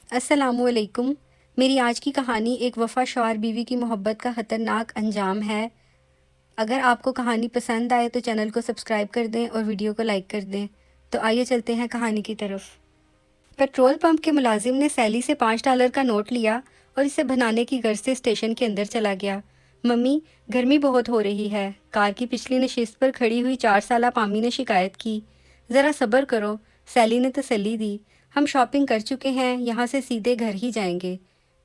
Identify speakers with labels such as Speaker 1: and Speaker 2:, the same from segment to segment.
Speaker 1: السلام علیکم۔ میری آج کی کہانی ایک وفا شوار بیوی کی محبت کا خطرناک انجام ہے۔ اگر آپ کو کہانی پسند آئے تو چینل کو سبسکرائب کر دیں اور ویڈیو کو لائک کر دیں۔ تو آئیے چلتے ہیں کہانی کی طرف۔ پیٹرول پمپ کے ملازم نے سیلی سے $5 کا نوٹ لیا اور اسے بنانے کی غرض سے اسٹیشن کے اندر چلا گیا۔ ممی، گرمی بہت ہو رہی ہے، کار کی پچھلی نشست پر کھڑی ہوئی 4 سالہ پامی نے شکایت کی۔ ذرا صبر کرو، سیلی نے تسلی دی۔ ہم شاپنگ کر چکے ہیں، یہاں سے سیدھے گھر ہی جائیں گے۔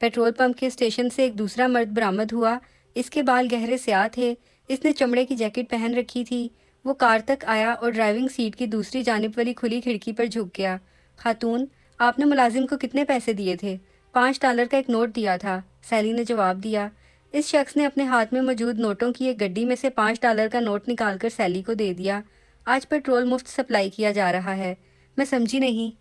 Speaker 1: پیٹرول پمپ کے اسٹیشن سے ایک دوسرا مرد برآمد ہوا۔ اس کے بال گہرے سیاہ تھے، اس نے چمڑے کی جیکٹ پہن رکھی تھی۔ وہ کار تک آیا اور ڈرائیونگ سیٹ کی دوسری جانب والی کھلی کھڑکی پر جھک گیا۔ خاتون، آپ نے ملازم کو کتنے پیسے دیے تھے؟ $5 کا ایک نوٹ دیا تھا، سیلی نے جواب دیا۔ اس شخص نے اپنے ہاتھ میں موجود نوٹوں کی ایک گڈی میں سے $5 کا نوٹ نکال کر سیلی کو دے دیا۔ آج پیٹرول مفت سپلائی کیا جا رہا ہے۔ میں سمجھی نہیں۔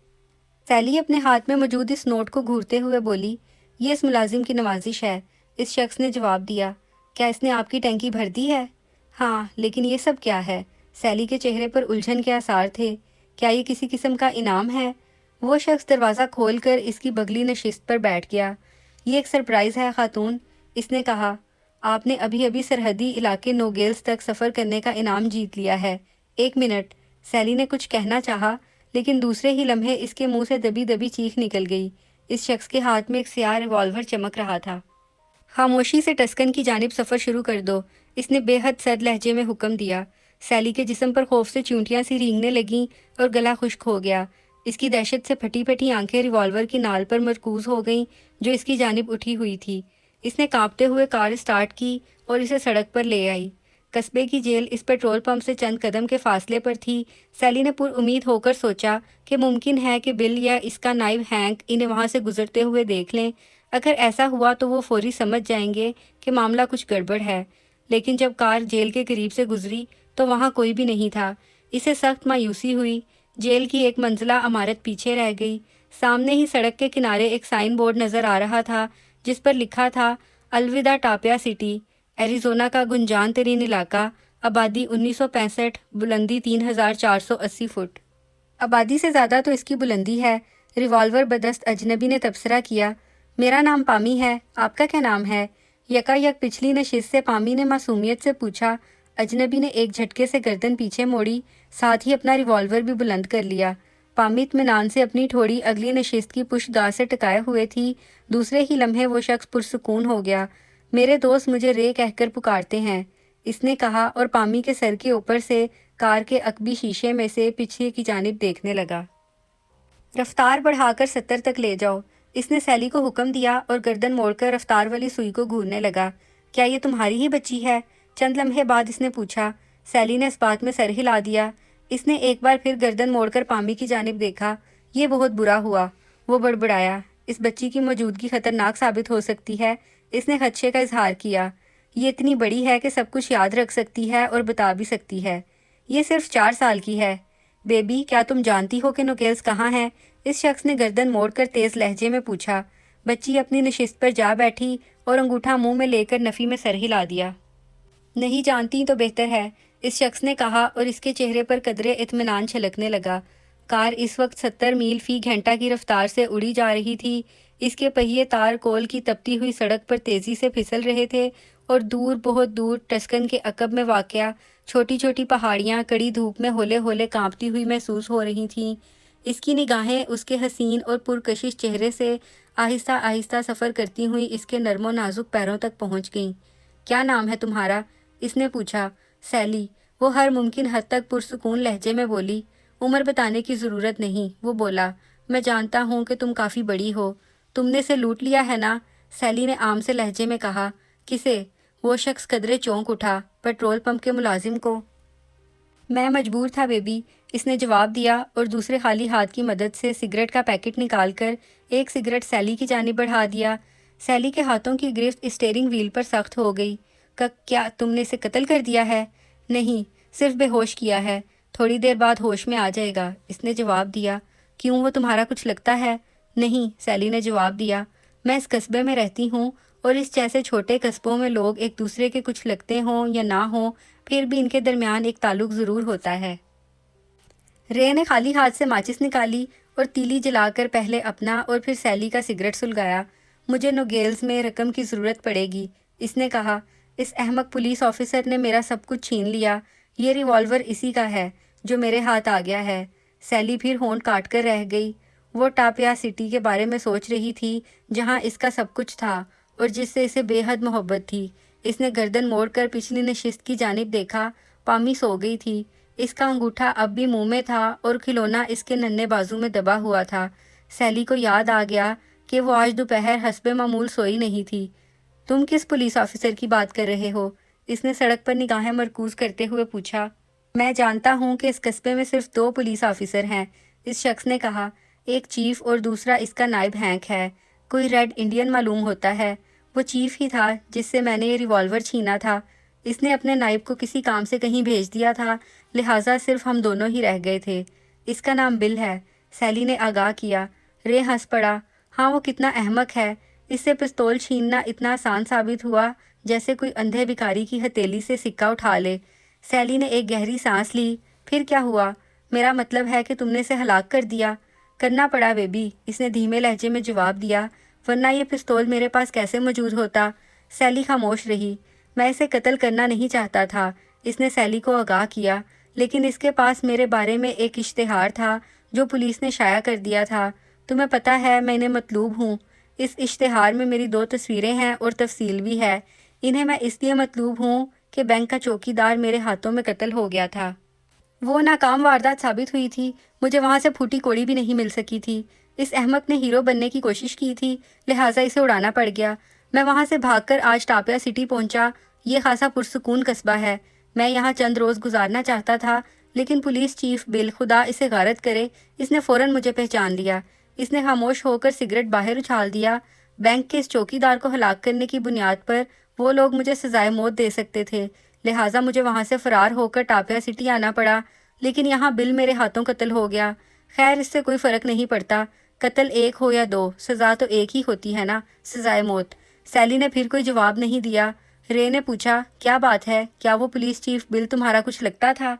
Speaker 1: سیلی اپنے ہاتھ میں موجود اس نوٹ کو گھورتے ہوئے بولی، یہ اس ملازم کی نوازش ہے۔ اس شخص نے جواب دیا، کیا اس نے آپ کی ٹینکی بھر دی ہے؟ ہاں، لیکن یہ سب کیا ہے؟ سیلی کے چہرے پر الجھن کے آثار تھے۔ کیا یہ کسی قسم کا انعام ہے؟ وہ شخص دروازہ کھول کر اس کی بغلی نشست پر بیٹھ گیا۔ یہ ایک سرپرائز ہے خاتون، اس نے کہا۔ آپ نے ابھی ابھی سرحدی علاقے نوگیلز تک سفر کرنے کا انعام جیت لیا ہے۔ ایک منٹ، سیلی نے کچھ کہنا چاہا، لیکن دوسرے ہی لمحے اس کے منہ سے دبی دبی چیخ نکل گئی۔ اس شخص کے ہاتھ میں ایک سیاہ ریوالور چمک رہا تھا۔ خاموشی سے ٹسکن کی جانب سفر شروع کر دو، اس نے بے حد سرد لہجے میں حکم دیا۔ سیلی کے جسم پر خوف سے چونٹیاں سی رینگنے لگیں اور گلا خشک ہو گیا۔ اس کی دہشت سے پھٹی پھٹی آنکھیں ریوالور کی نال پر مرکوز ہو گئیں جو اس کی جانب اٹھی ہوئی تھی۔ اس نے کانپتے ہوئے کار اسٹارٹ کی اور اسے سڑک پر لے آئی۔ قصبے کی جیل اس پیٹرول پمپ سے چند قدم کے فاصلے پر تھی۔ سیلی نے پر امید ہو کر سوچا کہ ممکن ہے کہ بل یا اس کا نائب ہینک انہیں وہاں سے گزرتے ہوئے دیکھ لیں۔ اگر ایسا ہوا تو وہ فوری سمجھ جائیں گے کہ معاملہ کچھ گڑبڑ ہے۔ لیکن جب کار جیل کے قریب سے گزری تو وہاں کوئی بھی نہیں تھا۔ اسے سخت مایوسی ہوئی۔ جیل کی ایک منزلہ عمارت پیچھے رہ گئی۔ سامنے ہی سڑک کے کنارے ایک سائن بورڈ نظر آ رہا تھا جس پر لکھا تھا، الوداع ٹاپیا سٹی، ایریزونا کا گنجان ترین علاقہ، آبادی 1965، بلندی 3480 فٹ۔ آبادی سے زیادہ تو اس کی بلندی ہے۔ ریوالور بدست اجنبی نے تبصرہ کیا۔ میرا نام پامی ہے، آپ کا کیا نام ہے؟ یکا یک پچھلی نشست سے پامی نے معصومیت سے پوچھا۔ اجنبی نے ایک جھٹکے سے گردن پیچھے موڑی، ساتھ ہی اپنا ریوالور بھی بلند کر لیا۔ پامی اطمینان سے اپنی ٹھوڑی اگلی نشست کی پشت گاہ سے ٹکائے ہوئے تھی۔ دوسرے ہی لمحے وہ شخص پرسکون ہو گیا۔ میرے دوست مجھے رے کہہ کر پکارتے ہیں، اس نے کہا اور پامی کے سر کے اوپر سے کار کے عقبی شیشے میں سے پیچھے کی جانب دیکھنے لگا۔ رفتار بڑھا کر 70 تک لے جاؤ، اس نے سیلی کو حکم دیا اور گردن موڑ کر رفتار والی سوئی کو گھورنے لگا۔ کیا یہ تمہاری ہی بچی ہے؟ چند لمحے بعد اس نے پوچھا۔ سیلی نے اس بات میں سر ہلا دیا۔ اس نے ایک بار پھر گردن موڑ کر پامی کی جانب دیکھا۔ یہ بہت برا ہوا، وہ بڑبڑایا۔ اس بچی کی موجودگی خطرناک ثابت ہو سکتی ہے، اس نے خدشے کا اظہار کیا۔ یہ اتنی بڑی ہے کہ سب کچھ یاد رکھ سکتی ہے اور بتا بھی سکتی ہے۔ یہ صرف 4 سال کی ہے۔ بیبی، کیا تم جانتی ہو کہ نوکیلز کہاں ہیں؟ اس شخص نے گردن موڑ کر تیز لہجے میں پوچھا۔ بچی اپنی نشست پر جا بیٹھی اور انگوٹھا منہ میں لے کر نفی میں سر ہلا دیا۔ نہیں جانتی تو بہتر ہے، اس شخص نے کہا اور اس کے چہرے پر قدرے اطمینان چھلکنے لگا۔ کار اس وقت 70 میل فی گھنٹہ کی رفتار سے اڑی جا رہی تھی۔ اس کے پہیے تار کول کی تپتی ہوئی سڑک پر تیزی سے پھسل رہے تھے اور دور، بہت دور، ٹسکن کے عقب میں واقع چھوٹی چھوٹی پہاڑیاں کڑی دھوپ میں ہولے ہولے کانپتی ہوئی محسوس ہو رہی تھیں۔ اس کی نگاہیں اس کے حسین اور پرکشش چہرے سے آہستہ آہستہ سفر کرتی ہوئی اس کے نرم و نازک پیروں تک پہنچ گئیں۔ کیا نام ہے تمہارا؟ اس نے پوچھا۔ سیلی، وہ ہر ممکن حد تک پرسکون لہجے میں بولی۔ عمر بتانے کی ضرورت نہیں، وہ بولا۔ میں جانتا ہوں کہ تم کافی بڑی ہو۔ تم نے اسے لوٹ لیا ہے نا؟ سیلی نے عام سے لہجے میں کہا۔ کسے؟ وہ شخص قدرے چونک اٹھا۔ پیٹرول پمپ کے ملازم کو۔ میں مجبور تھا بیبی، اس نے جواب دیا اور دوسرے خالی ہاتھ کی مدد سے سگریٹ کا پیکٹ نکال کر ایک سگریٹ سیلی کی جانب بڑھا دیا۔ سیلی کے ہاتھوں کی گرفت اسٹیئرنگ وہیل پر سخت ہو گئی۔ کیا تم نے اسے قتل کر دیا ہے؟ نہیں، صرف بے ہوش کیا ہے، تھوڑی دیر بعد ہوش میں آ جائے گا، اس نے جواب دیا۔ کیوں، وہ تمہارا کچھ لگتا ہے؟ نہیں، سیلی نے جواب دیا۔ میں اس قصبے میں رہتی ہوں اور اس جیسے چھوٹے قصبوں میں لوگ ایک دوسرے کے کچھ لگتے ہوں یا نہ ہوں، پھر بھی ان کے درمیان ایک تعلق ضرور ہوتا ہے۔ رے نے خالی ہاتھ سے ماچس نکالی اور تیلی جلا کر پہلے اپنا اور پھر سیلی کا سگریٹ سلگایا۔ مجھے نوگیلز میں رقم کی ضرورت پڑے گی، اس نے کہا۔ اس احمق پولیس آفیسر نے میرا سب کچھ چھین لیا۔ یہ ریوالور اسی کا ہے جو میرے ہاتھ آ گیا ہے۔ سیلی پھر ہونٹ کاٹ کر رہ گئی۔ وہ ٹاپیا سٹی کے بارے میں سوچ رہی تھی جہاں اس کا سب کچھ تھا اور جس سے اسے بے حد محبت تھی۔ اس نے گردن موڑ کر پچھلی نشست کی جانب دیکھا۔ پامی سو گئی تھی۔ اس کا انگوٹھا اب بھی منہ میں تھا اور کھلونا اس کے ننھے بازو میں دبا ہوا تھا۔ سیلی کو یاد آ گیا کہ وہ آج دوپہر حسب معمول سوئی نہیں تھی۔ تم کس پولیس آفیسر کی بات کر رہے ہو؟ اس نے سڑک پر نگاہیں مرکوز کرتے ہوئے پوچھا۔ میں جانتا ہوں کہ اس قصبے میں صرف 2 پولیس آفیسر ہیں، اس شخص نے کہا۔ ایک چیف اور دوسرا اس کا نائب ہینک ہے۔ کوئی ریڈ انڈین معلوم ہوتا ہے۔ وہ چیف ہی تھا جس سے میں نے یہ ریوالور چھینا تھا۔ اس نے اپنے نائب کو کسی کام سے کہیں بھیج دیا تھا، لہٰذا صرف ہم دونوں ہی رہ گئے تھے۔ اس کا نام بل ہے، سیلی نے آگاہ کیا۔ رے ہنس پڑا۔ ہاں وہ کتنا احمق ہے، اس سے پستول چھیننا اتنا آسان ثابت ہوا جیسے کوئی اندھے بھکاری کی ہتھیلی سے سکہ اٹھا لے۔ سیلی نے ایک گہری سانس لی۔ پھر کیا ہوا؟ میرا مطلب ہے کہ تم نے اسے ہلاک کر دیا۔ کرنا پڑا بیبی، اس نے دھیمے لہجے میں جواب دیا، ورنہ یہ پستول میرے پاس کیسے موجود ہوتا؟ سیلی خاموش رہی۔ میں اسے قتل کرنا نہیں چاہتا تھا، اس نے سیلی کو آگاہ کیا، لیکن اس کے پاس میرے بارے میں ایک اشتہار تھا جو پولیس نے شائع کر دیا تھا۔ تمہیں پتہ ہے میں انہیں مطلوب ہوں۔ اس اشتہار میں میری 2 تصویریں ہیں اور تفصیل بھی ہے۔ انہیں میں اس لیے مطلوب ہوں کہ بینک کا چوکی دار میرے ہاتھوں میں قتل ہو گیا تھا۔ وہ ناکام واردات ثابت ہوئی تھی، مجھے وہاں سے پھوٹی کوڑی بھی نہیں مل سکی تھی۔ اس احمق نے ہیرو بننے کی کوشش کی تھی، لہٰذا اسے اڑانا پڑ گیا۔ میں وہاں سے بھاگ کر آج ٹاپیا سٹی پہنچا۔ یہ خاصا پرسکون قصبہ ہے۔ میں یہاں چند روز گزارنا چاہتا تھا، لیکن پولیس چیف بل، خدا اسے غارت کرے، اس نے فوراً مجھے پہچان لیا۔ اس نے خاموش ہو کر سگریٹ باہر اچھال دیا۔ بینک کے اس چوکی دار کو ہلاک کرنے کی بنیاد پر وہ لوگ مجھے سزائے موت دے سکتے تھے، لہٰذا مجھے وہاں سے فرار ہو کر ٹاپیا سٹی آنا پڑا، لیکن یہاں بل میرے ہاتھوں قتل ہو گیا۔ خیر اس سے کوئی فرق نہیں پڑتا، قتل ایک ہو یا 2، سزا تو ایک ہی ہوتی ہے نا، سزائے موت۔ سیلی نے پھر کوئی جواب نہیں دیا۔ رے نے پوچھا، کیا بات ہے؟ کیا وہ پولیس چیف بل تمہارا کچھ لگتا تھا؟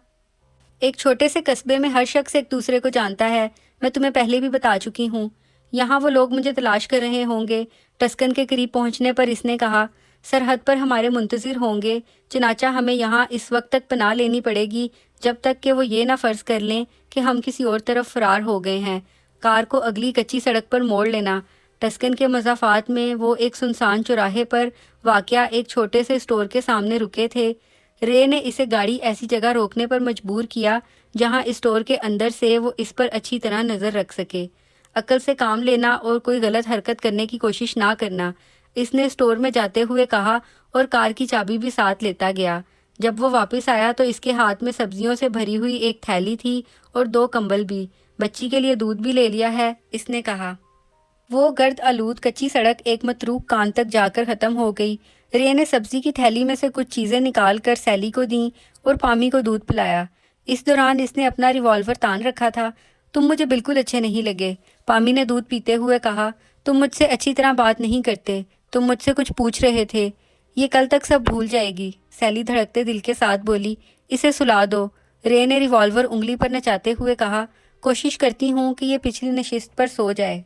Speaker 1: ایک چھوٹے سے قصبے میں ہر شخص ایک دوسرے کو جانتا ہے، میں تمہیں پہلے بھی بتا چکی ہوں۔ یہاں وہ لوگ مجھے تلاش کر رہے ہوں گے۔ ٹسکن کے قریب پہنچنے پر اس نے کہا، سرحد پر ہمارے منتظر ہوں گے، چنانچہ ہمیں یہاں اس وقت تک پناہ لینی پڑے گی جب تک کہ وہ یہ نہ فرض کر لیں کہ ہم کسی اور طرف فرار ہو گئے ہیں۔ کار کو اگلی کچی سڑک پر موڑ لینا۔ ٹسکن کے مضافات میں وہ ایک سنسان چوراہے پر واقع ایک چھوٹے سے اسٹور کے سامنے رکے تھے۔ رے نے اسے گاڑی ایسی جگہ روکنے پر مجبور کیا جہاں اسٹور کے اندر سے وہ اس پر اچھی طرح نظر رکھ سکے۔ عقل سے کام لینا اور کوئی غلط حرکت کرنے کی کوشش نہ کرنا، اس نے اسٹور میں جاتے ہوئے کہا اور کار کی چابی بھی ساتھ لیتا گیا۔ جب وہ واپس آیا تو اس کے ہاتھ میں سبزیوں سے بھری ہوئی ایک تھیلی تھی اور 2 کمبل بھی۔ بچی کے لیے دودھ بھی لے لیا ہے، اس نے کہا۔ وہ گرد آلود کچی سڑک ایک متروک کان تک جا کر ختم ہو گئی۔ رے نے سبزی کی تھیلی میں سے کچھ چیزیں نکال کر سیلی کو دیں اور پامی کو دودھ پلایا۔ اس دوران اس نے اپنا ریوالور تان رکھا تھا۔ تم مجھے بالکل اچھے نہیں لگے، پامی نے دودھ پیتے ہوئے کہا۔ تم مجھ سے اچھی طرح بات نہیں کرتے، تم مجھ سے کچھ پوچھ رہے تھے۔ یہ کل تک سب بھول جائے گی، سیلی دھڑکتے دل کے ساتھ بولی۔ اسے سلا دو، رے نے ریوالور انگلی پر نچاتے ہوئے کہا۔ کوشش کرتی ہوں کہ یہ پچھلی نشست پر سو جائے۔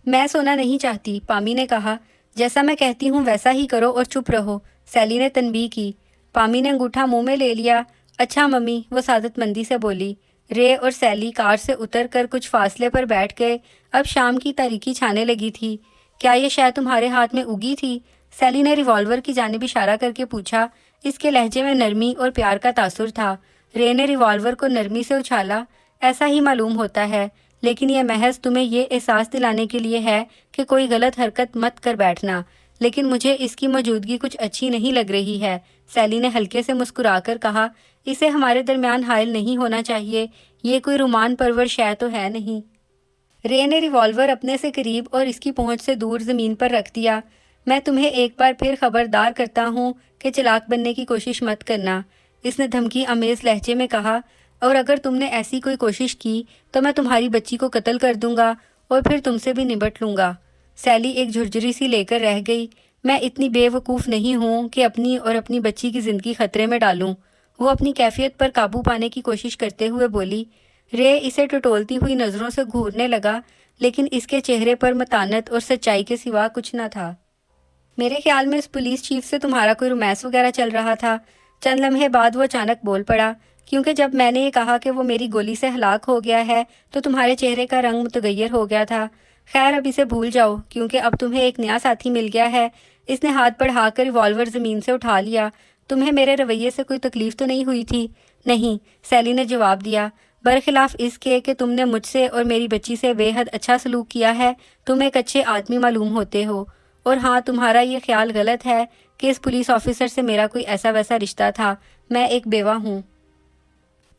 Speaker 1: میں سونا نہیں چاہتی، پامی نے کہا۔ جیسا میں کہتی ہوں ویسا ہی کرو اور چپ رہو، سیلی نے تنبیہ کی۔ پامی نے انگوٹھا منہ میں لے لیا۔ اچھا ممی، وہ سعادت مندی سے بولی۔ رے اور سیلی کار سے اتر کر کچھ فاصلے پر بیٹھ گئے۔ اب شام کی تاریکی چھانے لگی تھی۔ کیا یہ شے تمہارے ہاتھ میں اگی تھی؟ سیلی نے ریوالور کی جانب اشارہ کر کے پوچھا۔ اس کے لہجے میں نرمی اور پیار کا تاثر تھا۔ رے نے ریوالور کو نرمی سے اچھالا۔ ایسا ہی معلوم ہوتا ہے، لیکن یہ محض تمہیں یہ احساس دلانے کے لیے ہے کہ کوئی غلط حرکت مت کر بیٹھنا، لیکن مجھے اس کی موجودگی کچھ اچھی نہیں لگ رہی ہے، سیلی نے ہلکے سے مسکرا کر کہا۔ اسے ہمارے درمیان حائل نہیں ہونا چاہیے، یہ کوئی رومان پرور شے تو ہے نہیں۔ رے نے ریوالور اپنے سے قریب اور اس کی پہنچ سے دور زمین پر رکھ دیا۔ میں تمہیں ایک بار پھر خبردار کرتا ہوں کہ چلاک بننے کی کوشش مت کرنا، اس نے دھمکی آمیز لہجے میں کہا، اور اگر تم نے ایسی کوئی کوشش کی تو میں تمہاری بچی کو قتل کر دوں گا اور پھر تم سے بھی نبٹ لوں گا۔ سیلی ایک جھرجھری سی لے کر رہ گئی۔ میں اتنی بے وقوف نہیں ہوں کہ اپنی اور اپنی بچی کی زندگی خطرے میں ڈالوں، وہ اپنی کیفیت پر قابو پانے کی کوشش کرتے ہوئے بولی۔ رے اسے ٹٹولتی ہوئی نظروں سے گھورنے لگا، لیکن اس کے چہرے پر متانت اور سچائی کے سوا کچھ نہ تھا۔ میرے خیال میں اس پولیس چیف سے تمہارا کوئی رومانس وغیرہ چل رہا تھا۔ چند لمحے بعد وہ اچانک بول پڑا، کیونکہ جب میں نے یہ کہا کہ وہ میری گولی سے ہلاک ہو گیا ہے تو تمہارے چہرے کا رنگ متغیر ہو گیا تھا۔ خیر اب اسے بھول جاؤ، کیونکہ اب تمہیں ایک نیا ساتھی مل گیا ہے۔ اس نے ہاتھ بڑھا کر ریوالور زمین سے اٹھا لیا۔ تمہیں میرے رویے سے کوئی تکلیف تو نہیں ہوئی تھی؟ نہیں، سیلی نے جواب دیا، برخلاف اس کے کہ تم نے مجھ سے اور میری بچی سے بے حد اچھا سلوک کیا ہے، تم ایک اچھے آدمی معلوم ہوتے ہو۔ اور ہاں، تمہارا یہ خیال غلط ہے کہ اس پولیس آفیسر سے میرا کوئی ایسا ویسا رشتہ تھا۔ میں ایک بیوہ ہوں۔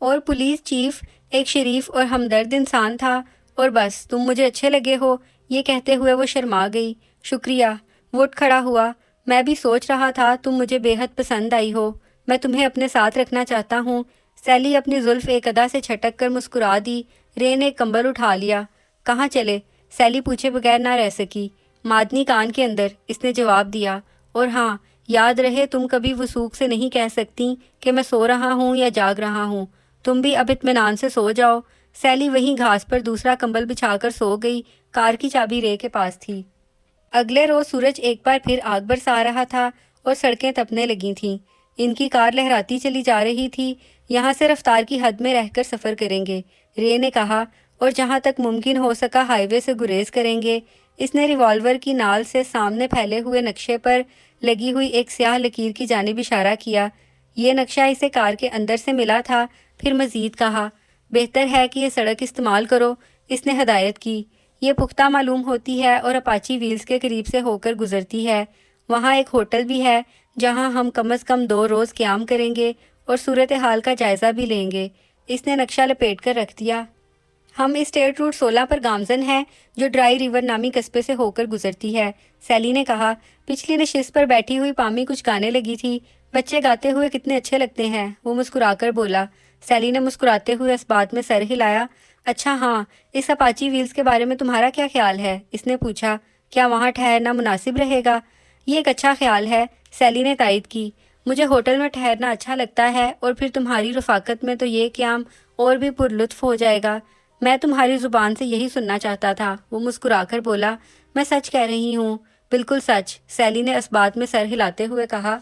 Speaker 1: اور پولیس چیف ایک شریف اور ہمدرد انسان تھا، اور بس تم مجھے اچھے لگے ہو۔ یہ کہتے ہوئے وہ شرما گئی۔ شکریہ، وہ اٹھ کھڑا ہوا۔ میں بھی سوچ رہا تھا تم مجھے بے حد پسند آئی ہو۔ میں تمہیں اپنے ساتھ رکھنا چاہتا ہوں۔ سیلی اپنی زلف ایک ادا سے چھٹک کر مسکرا دی۔ رے نے کمبل اٹھا لیا۔ کہاں چلے؟ سیلی پوچھے بغیر نہ رہ سکی۔ معدنی کان کے اندر، اس نے جواب دیا۔ اور ہاں، یاد رہے تم کبھی وثوق سے نہیں کہہ سکتی کہ میں سو رہا ہوں یا جاگ رہا ہوں۔ تم بھی اب اطمینان سے سو جاؤ۔ سیلی وہیں گھاس پر دوسرا کمبل بچھا کر سو گئی۔ کار کی چابی رے کے پاس تھی۔ اگلے روز سورج ایک بار پھر آگ برسا رہا تھا اور سڑکیں تپنے لگی تھیں۔ ان کی کار لہراتی چلی جا رہی تھی۔ یہاں سے رفتار کی حد میں رہ کر سفر کریں گے، رے نے کہا، اور جہاں تک ممکن ہو سکا ہائی وے سے گریز کریں گے۔ اس نے ریوالور کی نال سے سامنے پھیلے ہوئے نقشے پر لگی ہوئی ایک سیاہ لکیر کی جانب اشارہ کیا۔ یہ نقشہ اسے کار کے اندر سے ملا تھا۔ پھر مزید کہا، بہتر ہے کہ یہ سڑک استعمال کرو۔ اس نے ہدایت کی، یہ پختہ معلوم ہوتی ہے اور اپاچی ویلز کے قریب سے ہو کر گزرتی ہے۔ وہاں ایک ہوٹل بھی ہے جہاں ہم کم از کم 2 روز قیام کریں گے اور صورتحال کا جائزہ بھی لیں گے۔ اس نے نقشہ لپیٹ کر رکھ دیا۔ ہم اسٹیٹ روٹ 16 پر گامزن ہیں جو ڈرائی ریور نامی قصبے سے ہو کر گزرتی ہے، سیلی نے کہا۔ پچھلی نشست پر بیٹھی ہوئی پامی کچھ گانے لگی تھی۔ بچے گاتے ہوئے کتنے اچھے لگتے ہیں، وہ مسکرا کر بولا۔ سیلی نے مسکراتے ہوئے اس بات میں سر ہلایا۔ اچھا ہاں، اس اپاچی ویلز کے بارے میں تمہارا کیا خیال ہے؟ اس نے پوچھا۔ کیا وہاں ٹھہرنا مناسب رہے گا؟ یہ ایک اچھا خیال ہے، سیلی نے تائید کی۔ مجھے ہوٹل میں ٹھہرنا اچھا لگتا ہے، اور پھر تمہاری رفاقت میں تو یہ قیام اور بھی پرلطف ہو جائے گا۔ میں تمہاری زبان سے یہی سننا چاہتا تھا، وہ مسکرا کر بولا۔ میں سچ کہہ رہی ہوں، بالکل سچ، سیلی نے اس بات میں سر ہلاتے ہوئے کہا۔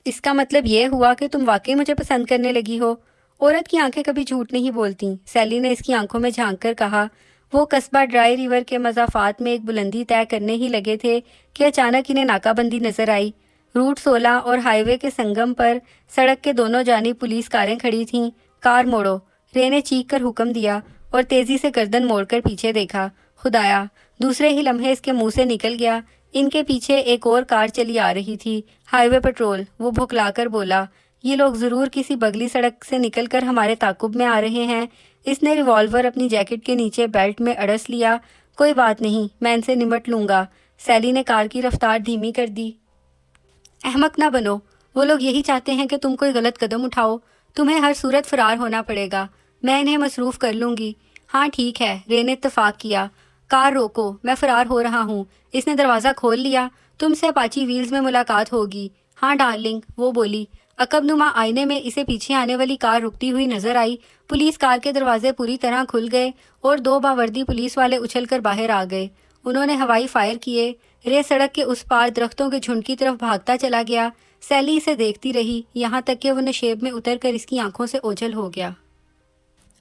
Speaker 1: اس کا مطلب یہ ہوا کہ تم واقعی مجھے پسند کرنے لگی ہو؟ عورت کی آنکھیں کبھی جھوٹ نہیں بولتیں، سیلی نے اس کی آنکھوں میں جھانک کر کہا۔ وہ قصبہ ڈرائی ریور کے مضافات میں ایک بلندی طے کرنے ہی لگے تھے کہ اچانک انہیں ناکہ بندی نظر آئی۔ روٹ 16 اور ہائی وے کے سنگم پر سڑک کے دونوں جانب پولیس کاریں کھڑی تھیں۔ کار موڑو، رے نے چیخ کر حکم دیا اور تیزی سے گردن موڑ کر پیچھے دیکھا۔ خدایا، دوسرے ہی لمحے اس کے منہ سے نکل گیا۔ ان کے پیچھے ایک اور کار چلی آ رہی تھی، ہائی وے پٹرول، وہ بھکلا کر بولا۔ یہ لوگ ضرور کسی بگلی سڑک سے نکل کر ہمارے تعاقب میں آ رہے ہیں۔ اس نے ریوالور اپنی جیکٹ کے نیچے بیلٹ میں اڑس لیا۔ کوئی بات نہیں، میں ان سے نمٹ لوں گا۔ سیلی نے کار کی رفتار دھیمی کر دی۔ احمق نہ بنو، وہ لوگ یہی چاہتے ہیں کہ تم کوئی غلط قدم اٹھاؤ۔ تمہیں ہر صورت فرار ہونا پڑے گا۔ میں انہیں مصروف کر لوں گی۔ ہاں ٹھیک ہے، رے نے اتفاق کیا۔ کار روکو، میں فرار ہو رہا ہوں۔ اس نے دروازہ کھول لیا۔ تم سے اپاچی ویلز میں ملاقات ہوگی۔ ہاں ڈارلنگ، وہ بولی۔ عقب نما آئینے میں اسے پیچھے آنے والی کار رکتی ہوئی نظر آئی۔ پولیس کار کے دروازے پوری طرح کھل گئے اور 2 باوردی پولیس والے اچھل کر باہر آ گئے۔ انہوں نے ہوائی فائر کیے۔ رے سڑک کے اس پار درختوں کے جھنڈ کی طرف بھاگتا چلا گیا۔ سیلی اسے دیکھتی رہی، یہاں تک کہ وہ نشیب میں اتر کر اس کی آنکھوں سے اوجھل ہو گیا۔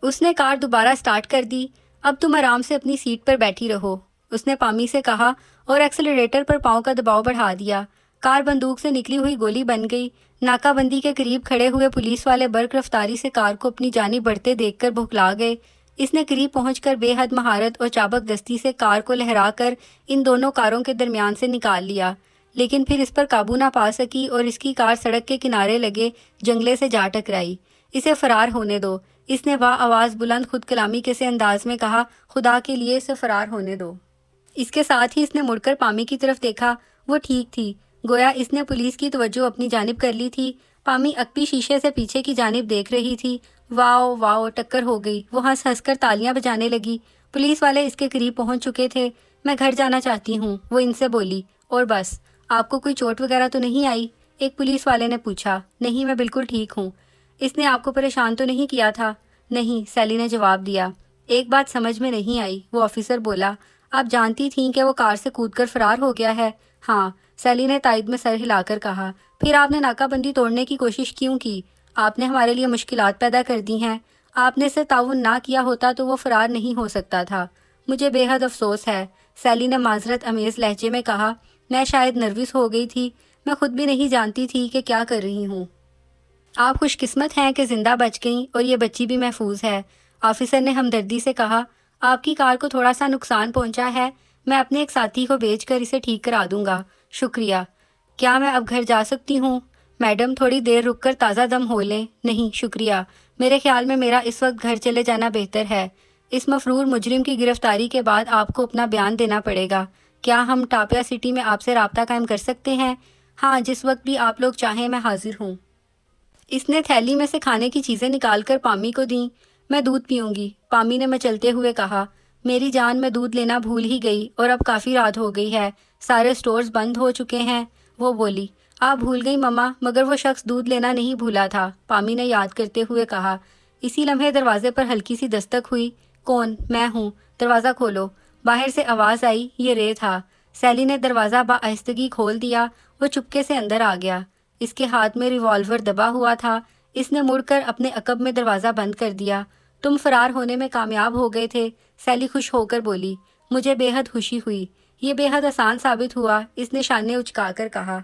Speaker 1: اس نے کار دوبارہ سٹارٹ کر دی۔ اب تم آرام سے اپنی سیٹ پر بیٹھی رہو، اس نے پامی سے کہا اور ایکسلریٹر پر پاؤں کا دباؤ بڑھا دیا۔ کار بندوق سے نکلی ہوئی گولی بن گئی۔ ناکہ بندی کے قریب کھڑے ہوئے پولیس والے برق رفتاری سے کار کو اپنی جانب بڑھتے دیکھ کر بھکلا گئے۔ اس نے قریب پہنچ کر بے حد مہارت اور چابک دستی سے کار کو لہرا کر ان دونوں کاروں کے درمیان سے نکال لیا، لیکن پھر اس پر قابو نہ پا سکی اور اس کی کار سڑک کے کنارے لگے جنگلے سے جا ٹکرائی۔ اسے فرار ہونے دو، اس نے آواز بلند خود کلامی کے سے انداز میں کہا۔ خدا کے لیے اسے فرار ہونے دو۔ اس کے ساتھ ہی اس نے مڑ کر پامی کی طرف دیکھا۔ وہ ٹھیک تھی، گویا اس نے پولیس کی توجہ اپنی جانب کر لی تھی۔ پامی اکبی شیشے سے پیچھے کی جانب دیکھ رہی تھی۔ واؤ واؤ، ٹکر ہو گئی، وہ ہنس ہنس کر تالیاں بجانے لگی۔ پولیس والے اس کے قریب پہنچ چکے تھے۔ میں گھر جانا چاہتی ہوں، وہ ان سے بولی۔ اور بس، آپ کو کوئی چوٹ وغیرہ تو نہیں آئی؟ ایک پولیس والے نے پوچھا۔ نہیں، میں بالکل ٹھیک ہوں۔ اس نے آپ کو پریشان تو نہیں کیا تھا؟ نہیں، سیلی نے جواب دیا۔ ایک بات سمجھ میں نہیں آئی، وہ آفیسر بولا۔ آپ جانتی تھیں کہ وہ کار سے کود کر فرار ہو گیا ہے؟ ہاں، سیلی نے تائید میں سر ہلا کر کہا۔ پھر آپ نے ناکہ بندی توڑنے کی کوشش کیوں کی؟ آپ نے ہمارے لیے مشکلات پیدا کر دی ہیں۔ آپ نے اسے تعاون نہ کیا ہوتا تو وہ فرار نہیں ہو سکتا تھا۔ مجھے بے حد افسوس ہے، سیلی نے معذرت امیز لہجے میں کہا۔ میں شاید نروس ہو گئی تھی، میں خود بھی نہیں جانتی تھی کہ کیا کر رہی ہوں۔ آپ خوش قسمت ہیں کہ زندہ بچ گئیں اور یہ بچی بھی محفوظ ہے، آفیسر نے ہمدردی سے کہا۔ آپ کی کار کو تھوڑا سا نقصان پہنچا ہے، میں اپنے ایک ساتھی کو بھیج کر اسے ٹھیک کرا دوں گا، شکریہ۔ کیا میں اب گھر جا سکتی ہوں؟ میڈم تھوڑی دیر رک کر تازہ دم ہو لیں۔ نہیں شکریہ، میرے خیال میں میرا اس وقت گھر چلے جانا بہتر ہے۔ اس مفرور مجرم کی گرفتاری کے بعد آپ کو اپنا بیان دینا پڑے گا۔ کیا ہم ٹاپیا سٹی میں آپ سے رابطہ قائم کر سکتے ہیں؟ ہاں، جس وقت بھی آپ لوگ چاہیں میں حاضر ہوں۔ اس نے تھیلی میں سے کھانے کی چیزیں نکال کر پامی کو دیں۔ میں دودھ پیوں گی، پامی نے مچلتے ہوئے کہا۔ میری جان، میں دودھ لینا بھول ہی گئی اور اب کافی رات ہو گئی ہے، سارے سٹورز بند ہو چکے ہیں، وہ بولی۔ آپ بھول گئی مما، مگر وہ شخص دودھ لینا نہیں بھولا تھا، پامی نے یاد کرتے ہوئے کہا۔ اسی لمحے دروازے پر ہلکی سی دستک ہوئی۔ کون؟ میں ہوں، دروازہ کھولو۔ باہر سے آواز آئی، یہ رے تھا۔ سیلی نے دروازہ بآہستگی کھول دیا، وہ چپکے سے اندر آ گیا۔ اس کے ہاتھ میں ریوالور دبا ہوا تھا، اس نے مڑ کر اپنے عقب میں دروازہ بند کر دیا۔ تم فرار ہونے میں کامیاب ہو گئے تھے، سیلی خوش ہو کر بولی۔ مجھے بے حد خوشی ہوئی، یہ بے حد آسان ثابت ہوا، اس نے شانے اچکا کر کہا۔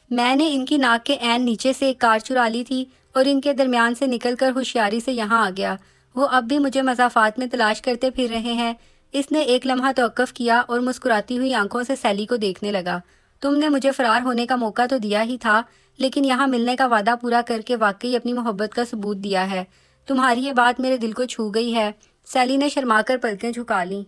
Speaker 1: میں نے ان کی ناک کے عین نیچے سے ایک کار چرا لی تھی اور ان کے درمیان سے نکل کر ہوشیاری سے یہاں آ گیا۔ وہ اب بھی مجھے مضافات میں تلاش کرتے پھر رہے ہیں۔ اس نے ایک لمحہ توقف کیا اور مسکراتی ہوئی آنکھوں سے سیلی کو دیکھنے لگا۔ تم نے مجھے فرار ہونے کا موقع تو دیا ہی تھا، لیکن یہاں ملنے کا وعدہ پورا کر کے واقعی اپنی محبت کا ثبوت دیا ہے۔ تمہاری یہ بات میرے دل کو چھو گئی ہے۔ سیلی نے شرما کر پلکیں جھکا لیں۔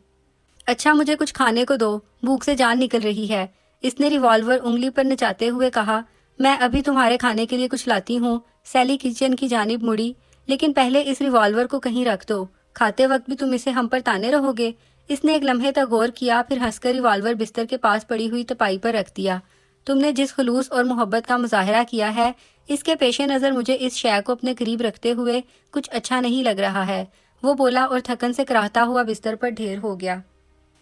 Speaker 1: اچھا مجھے کچھ کھانے کو دو، بھوک سے جان نکل رہی ہے، اس نے ریوالور انگلی پر نچاتے ہوئے کہا۔ میں ابھی تمہارے کھانے کے لیے کچھ لاتی ہوں، سیلی کچن کی جانب مڑی۔ لیکن پہلے اس ریوالور کو کہیں رکھ دو، کھاتے وقت بھی تم اسے ہم پر تانے رہو گے؟ اس نے ایک لمحے تک غور کیا، پھر ہنس کر ریوالور بستر کے پاس پڑی ہوئی تپائی پر رکھ دیا۔ تم نے جس خلوص اور محبت کا مظاہرہ کیا ہے، اس کے پیش نظر مجھے اس شے کو اپنے قریب رکھتے ہوئے کچھ اچھا نہیں لگ رہا ہے، وہ بولا اور تھکن سے کراہتا ہوا بستر پر ڈھیر ہو گیا۔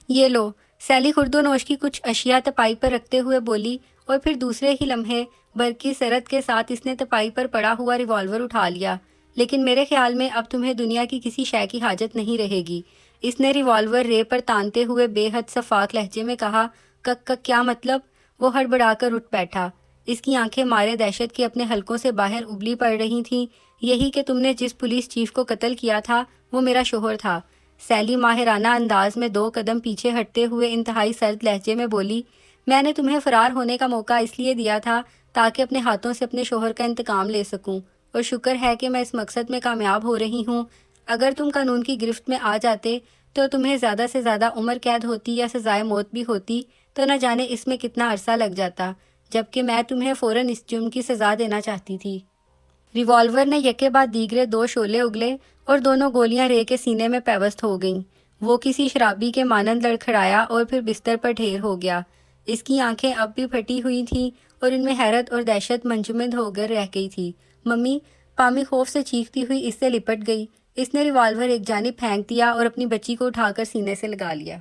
Speaker 1: یہ لو، سیلی خورد و نوش کی کچھ اشیاء تپائی پر رکھتے ہوئے بولی، اور پھر دوسرے ہی لمحے برقی سرعت کے ساتھ اس نے تپائی پر پڑا ہوا ریوالور اٹھا لیا۔ لیکن میرے خیال میں اب تمہیں دنیا کی کسی شے کی حاجت نہیں رہے گی، اس نے ریوالور رے پر تانتے ہوئے بے حد شفاف لہجے میں کہا۔ کک کک، کیا مطلب؟ وہ ہڑبڑا کر اٹھ بیٹھا، اس کی آنکھیں مارے دہشت کے اپنے حلقوں سے باہر ابلی پڑ رہی تھیں۔ یہی کہ تم نے جس پولیس چیف کو قتل کیا تھا وہ میرا شوہر تھا، سیلی ماہرانہ انداز میں 2 قدم پیچھے ہٹتے ہوئے انتہائی سرد لہجے میں بولی۔ میں نے تمہیں فرار ہونے کا موقع اس لیے دیا تھا تاکہ اپنے ہاتھوں سے اپنے شوہر کا انتقام لے سکوں، اور شکر ہے کہ میں اس مقصد میں کامیاب ہو رہی ہوں۔ اگر تم قانون کی گرفت میں آ جاتے تو تمہیں زیادہ سے زیادہ عمر قید ہوتی یا سزائے موت بھی ہوتی، تو نہ جانے اس میں کتنا عرصہ لگ جاتا، جبکہ میں تمہیں فوراً اس جرم کی سزا دینا چاہتی تھی۔ ریوالور نے یکے بعد دیگرے 2 شعلے اگلے اور دونوں گولیاں رے کے سینے میں پیوست ہو گئیں۔ وہ کسی شرابی کے مانند لڑکھڑایا اور پھر بستر پر ڈھیر ہو گیا۔ اس کی آنکھیں اب بھی پھٹی ہوئی تھیں اور ان میں حیرت اور دہشت منجمد ہو کر رہ گئی تھی۔ ممی، پامی خوف سے چیختی ہوئی اس سے لپٹ گئی۔ اس نے ریوالور ایک جانب پھینک دیا اور اپنی بچی کو اٹھا کر سینے سے لگا لیا۔